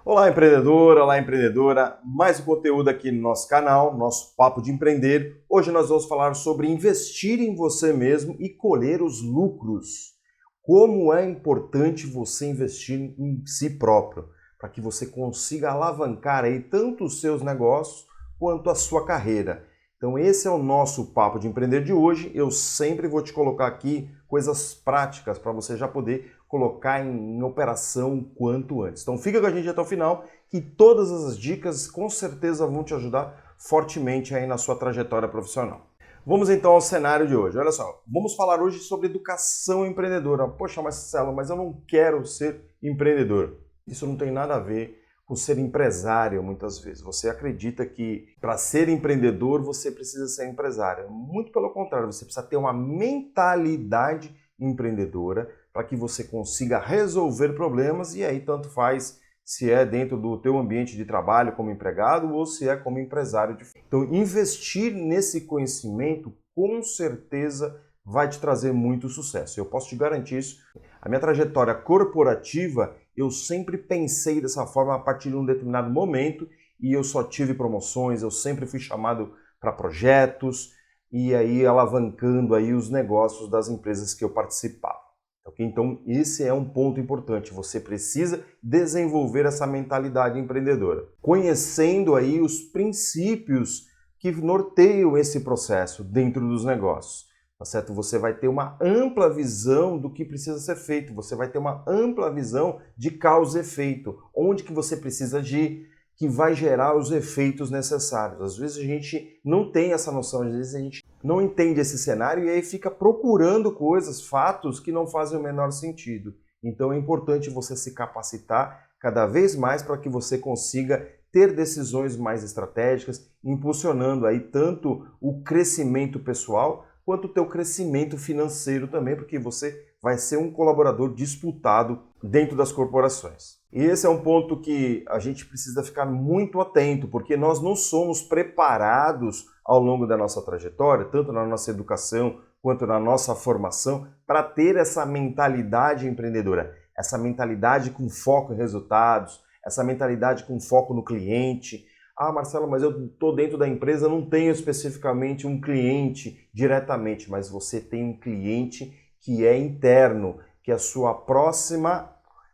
Olá, empreendedor, olá, empreendedora. Mais um conteúdo aqui no nosso canal, nosso Papo de Empreender. Hoje nós vamos falar sobre investir em você mesmo e colher os lucros. Como é importante você investir em si próprio, para que você consiga alavancar aí tanto os seus negócios quanto a sua carreira. Então esse é o nosso Papo de Empreender de hoje. Eu sempre vou te colocar aqui coisas práticas para você já poder colocar em operação o quanto antes. Então fica com a gente até o final, que todas as dicas com certeza vão te ajudar fortemente aí na sua trajetória profissional. Vamos então ao cenário de hoje. Olha só, vamos falar hoje sobre educação empreendedora. Poxa, Marcelo, mas eu não quero ser empreendedor. Isso não tem nada a ver com ser empresário muitas vezes. Você acredita que para ser empreendedor você precisa ser empresário. Muito pelo contrário, você precisa ter uma mentalidade empreendedora para que você consiga resolver problemas, e aí tanto faz se é dentro do teu ambiente de trabalho como empregado ou se é como empresário. Então, investir nesse conhecimento com certeza vai te trazer muito sucesso. Eu posso te garantir isso. A minha trajetória corporativa, eu sempre pensei dessa forma a partir de um determinado momento e eu só tive promoções, eu sempre fui chamado para projetos e aí alavancando aí os negócios das empresas que eu participava. Okay? Então, esse é um ponto importante. Você precisa desenvolver essa mentalidade empreendedora, conhecendo aí os princípios que norteiam esse processo dentro dos negócios. Tá certo? Você vai ter uma ampla visão do que precisa ser feito. Você vai ter uma ampla visão de causa e efeito. Onde que você precisa agir, que vai gerar os efeitos necessários. Às vezes a gente não tem essa noção, às vezes a gente não entende esse cenário e aí fica procurando coisas, fatos que não fazem o menor sentido. Então é importante você se capacitar cada vez mais para que você consiga ter decisões mais estratégicas, impulsionando aí tanto o crescimento pessoal quanto o teu crescimento financeiro também, porque você vai ser um colaborador disputado dentro das corporações. E esse é um ponto que a gente precisa ficar muito atento, porque nós não somos preparados ao longo da nossa trajetória, tanto na nossa educação quanto na nossa formação, para ter essa mentalidade empreendedora, essa mentalidade com foco em resultados, essa mentalidade com foco no cliente. Ah, Marcelo, mas eu estou dentro da empresa, não tenho especificamente um cliente diretamente, mas você tem um cliente que é interno, que é a sua próxima,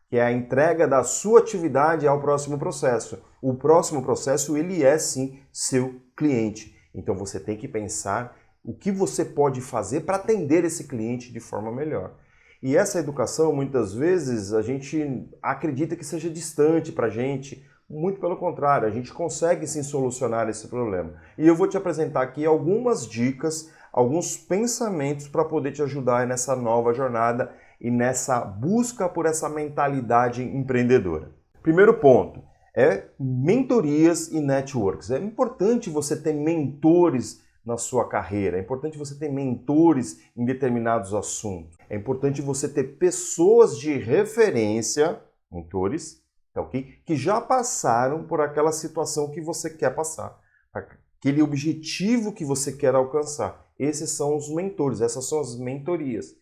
que é a entrega da sua atividade ao próximo processo. O próximo processo, ele é sim seu cliente. Então você tem que pensar o que você pode fazer para atender esse cliente de forma melhor. E essa educação, muitas vezes, a gente acredita que seja distante para a gente. Muito pelo contrário, a gente consegue sim solucionar esse problema. E eu vou te apresentar aqui algumas dicas, alguns pensamentos para poder te ajudar nessa nova jornada e nessa busca por essa mentalidade empreendedora. Primeiro ponto é mentorias e networks. É importante você ter mentores na sua carreira, é importante você ter mentores em determinados assuntos, é importante você ter pessoas de referência, mentores, okay, que já passaram por aquela situação que você quer passar, aquele objetivo que você quer alcançar. Esses são os mentores, essas são as mentorias.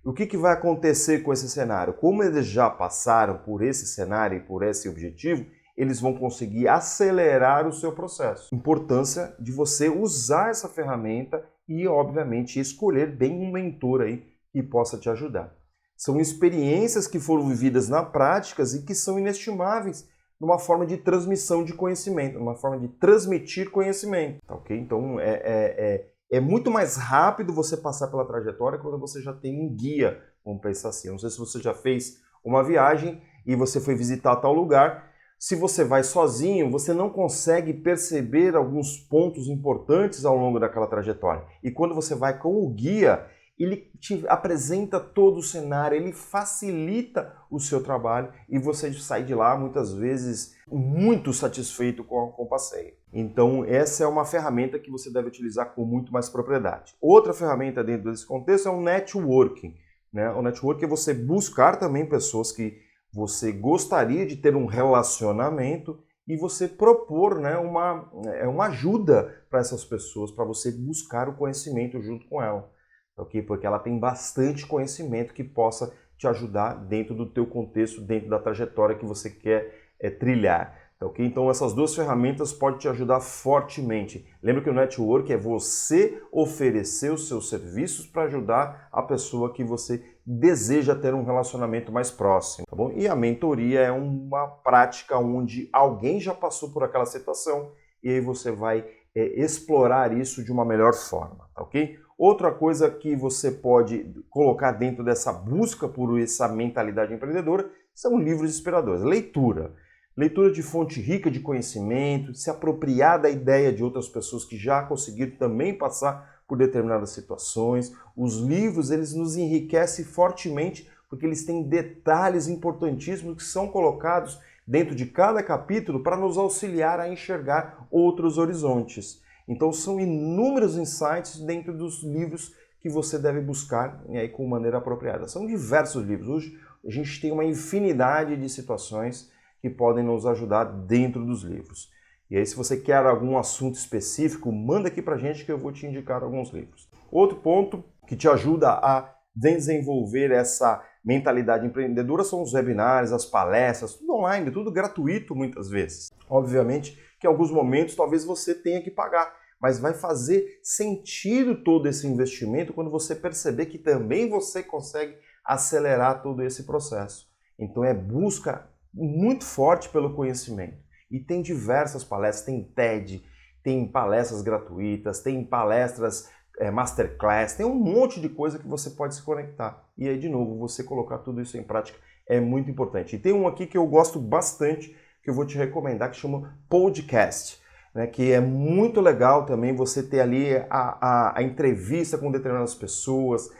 O que vai acontecer com esse cenário? Como eles já passaram por esse cenário e por esse objetivo, eles vão conseguir acelerar o seu processo. Importância de você usar essa ferramenta e, obviamente, escolher bem um mentor aí que possa te ajudar. São experiências que foram vividas na prática e que são inestimáveis numa forma de transmissão de conhecimento, numa forma de transmitir conhecimento. Tá, ok? Então, é muito mais rápido você passar pela trajetória quando você já tem um guia, vamos pensar assim. Não sei se você já fez uma viagem e você foi visitar tal lugar. Se você vai sozinho, você não consegue perceber alguns pontos importantes ao longo daquela trajetória. E quando você vai com o guia, ele te apresenta todo o cenário, ele facilita o seu trabalho e você sai de lá muitas vezes muito satisfeito com o passeio. Então essa é uma ferramenta que você deve utilizar com muito mais propriedade. Outra ferramenta dentro desse contexto é o networking. Né? O networking é você buscar também pessoas que você gostaria de ter um relacionamento e você propor, né, uma ajuda para essas pessoas, para você buscar o conhecimento junto com ela. Okay? Porque ela tem bastante conhecimento que possa te ajudar dentro do teu contexto, dentro da trajetória que você quer trilhar. Tá, ok? Então essas duas ferramentas podem te ajudar fortemente. Lembra que o network é você oferecer os seus serviços para ajudar a pessoa que você deseja ter um relacionamento mais próximo, tá bom? E a mentoria é uma prática onde alguém já passou por aquela situação e aí você vai explorar isso de uma melhor forma, tá ok? Outra coisa que você pode colocar dentro dessa busca por essa mentalidade empreendedora são livros inspiradores. Leitura. Leitura de fonte rica de conhecimento, se apropriar da ideia de outras pessoas que já conseguiram também passar por determinadas situações. Os livros, eles nos enriquecem fortemente porque eles têm detalhes importantíssimos que são colocados dentro de cada capítulo para nos auxiliar a enxergar outros horizontes. Então são inúmeros insights dentro dos livros que você deve buscar e aí, com maneira apropriada. São diversos livros. Hoje a gente tem uma infinidade de situações que podem nos ajudar dentro dos livros. E aí, se você quer algum assunto específico, manda aqui pra gente que eu vou te indicar alguns livros. Outro ponto que te ajuda a desenvolver essa mentalidade empreendedora são os webinários, as palestras, tudo online, tudo gratuito muitas vezes. Obviamente que em alguns momentos talvez você tenha que pagar, mas vai fazer sentido todo esse investimento quando você perceber que também você consegue acelerar todo esse processo. Então é busca muito forte pelo conhecimento. E tem diversas palestras, tem TED, tem palestras gratuitas, tem palestras masterclass, tem um monte de coisa que você pode se conectar. E aí, de novo, você colocar tudo isso em prática é muito importante. E tem um aqui que eu gosto bastante, que eu vou te recomendar, que chama Podcast, né, que é muito legal também você ter ali a entrevista com determinadas pessoas,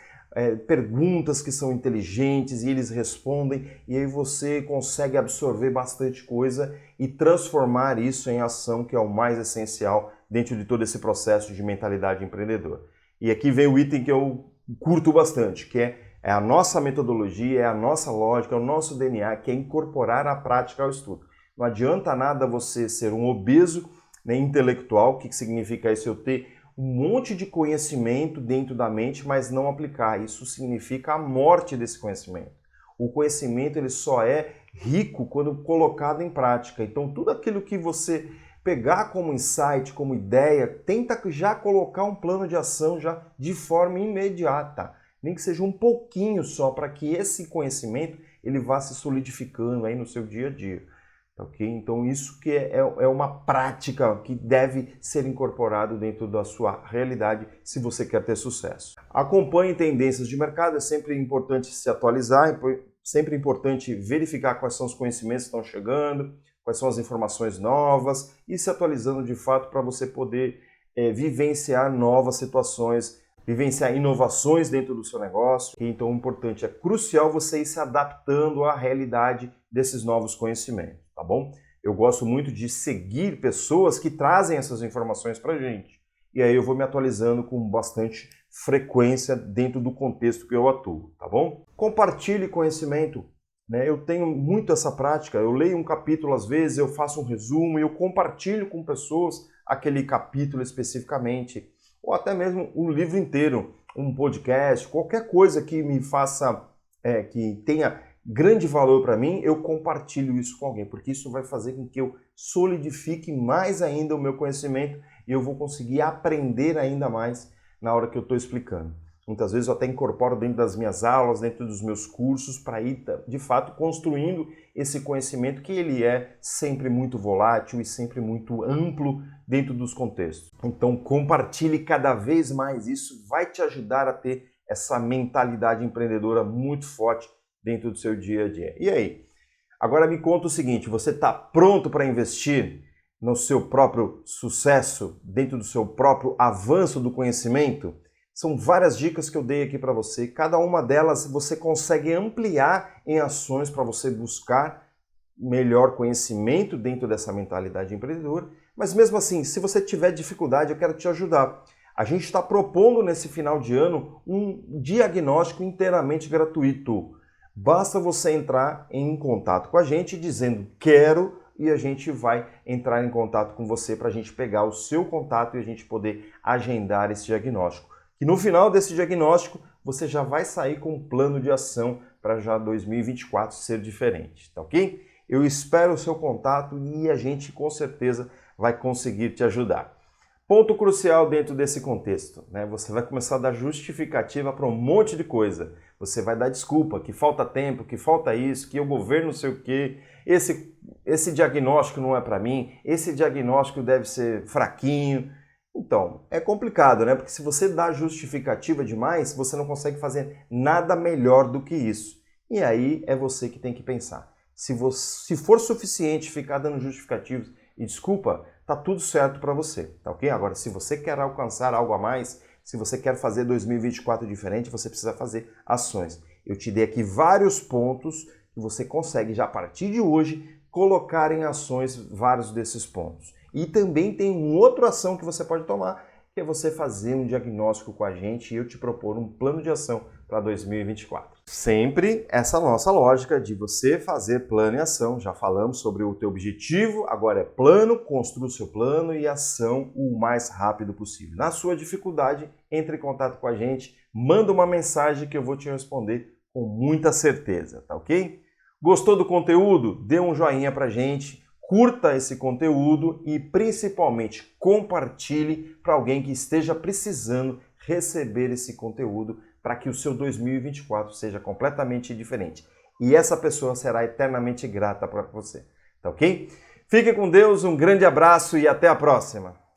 perguntas que são inteligentes e eles respondem e aí você consegue absorver bastante coisa e transformar isso em ação, que é o mais essencial dentro de todo esse processo de mentalidade empreendedora. E aqui vem o item que eu curto bastante, que é a nossa metodologia, é a nossa lógica, é o nosso DNA, que é incorporar a prática ao estudo. Não adianta nada você ser um obeso, né, intelectual, o que significa isso? Eu ter um monte de conhecimento dentro da mente, mas não aplicar. Isso significa a morte desse conhecimento. O conhecimento ele só é rico quando colocado em prática. Então, tudo aquilo que você pegar como insight, como ideia, tenta já colocar um plano de ação já de forma imediata. Nem que seja um pouquinho só, para que esse conhecimento ele vá se solidificando aí no seu dia a dia. Okay? Então isso que é uma prática que deve ser incorporado dentro da sua realidade se você quer ter sucesso. Acompanhe tendências de mercado, é sempre importante se atualizar, é sempre importante verificar quais são os conhecimentos que estão chegando, quais são as informações novas e se atualizando de fato para você poder vivenciar novas situações, vivenciar inovações dentro do seu negócio. Então o importante, é crucial você ir se adaptando à realidade desses novos conhecimentos. Tá bom? Eu gosto muito de seguir pessoas que trazem essas informações para a gente. E aí eu vou me atualizando com bastante frequência dentro do contexto que eu atuo, tá bom? Compartilhe conhecimento. Né? Eu tenho muito essa prática. Eu leio um capítulo às vezes, eu faço um resumo e eu compartilho com pessoas aquele capítulo especificamente. Ou até mesmo um livro inteiro, um podcast, qualquer coisa que me faça, que tenha grande valor para mim, eu compartilho isso com alguém, porque isso vai fazer com que eu solidifique mais ainda o meu conhecimento e eu vou conseguir aprender ainda mais na hora que eu estou explicando. Muitas vezes eu até incorporo dentro das minhas aulas, dentro dos meus cursos, para ir, de fato, construindo esse conhecimento que ele é sempre muito volátil e sempre muito amplo dentro dos contextos. Então, compartilhe cada vez mais isso, vai te ajudar a ter essa mentalidade empreendedora muito forte dentro do seu dia a dia. E aí? Agora me conta o seguinte, você está pronto para investir no seu próprio sucesso, dentro do seu próprio avanço do conhecimento? São várias dicas que eu dei aqui para você. Cada uma delas você consegue ampliar em ações para você buscar melhor conhecimento dentro dessa mentalidade empreendedora. Mas mesmo assim, se você tiver dificuldade, eu quero te ajudar. A gente está propondo nesse final de ano um diagnóstico inteiramente gratuito. Basta você entrar em contato com a gente dizendo quero e a gente vai entrar em contato com você para a gente pegar o seu contato e a gente poder agendar esse diagnóstico. E no final desse diagnóstico você já vai sair com um plano de ação para já 2024 ser diferente, tá ok? Eu espero o seu contato e a gente com certeza vai conseguir te ajudar. Ponto crucial dentro desse contexto, né? Você vai começar a dar justificativa para um monte de coisa. Você vai dar desculpa, que falta tempo, que falta isso, que o governo não sei o quê, esse diagnóstico não é para mim, esse diagnóstico deve ser fraquinho. Então, é complicado, né? Porque se você dá justificativa demais, você não consegue fazer nada melhor do que isso. E aí é você que tem que pensar. Se for suficiente ficar dando justificativos e desculpa, tá tudo certo para você, tá ok? Agora, se você quer alcançar algo a mais, se você quer fazer 2024 diferente, você precisa fazer ações. Eu te dei aqui vários pontos que você consegue já a partir de hoje colocar em ações vários desses pontos. E também tem uma outra ação que você pode tomar, que é você fazer um diagnóstico com a gente e eu te propor um plano de ação para 2024. Sempre essa nossa lógica de você fazer plano e ação. Já falamos sobre o teu objetivo, agora é plano, construa o seu plano e ação o mais rápido possível. Na sua dificuldade, entre em contato com a gente, manda uma mensagem que eu vou te responder com muita certeza, tá ok? Gostou do conteúdo? Dê um joinha pra gente, curta esse conteúdo e principalmente compartilhe para alguém que esteja precisando receber esse conteúdo para que o seu 2024 seja completamente diferente. E essa pessoa será eternamente grata para você, tá ok? Fique com Deus, um grande abraço e até a próxima!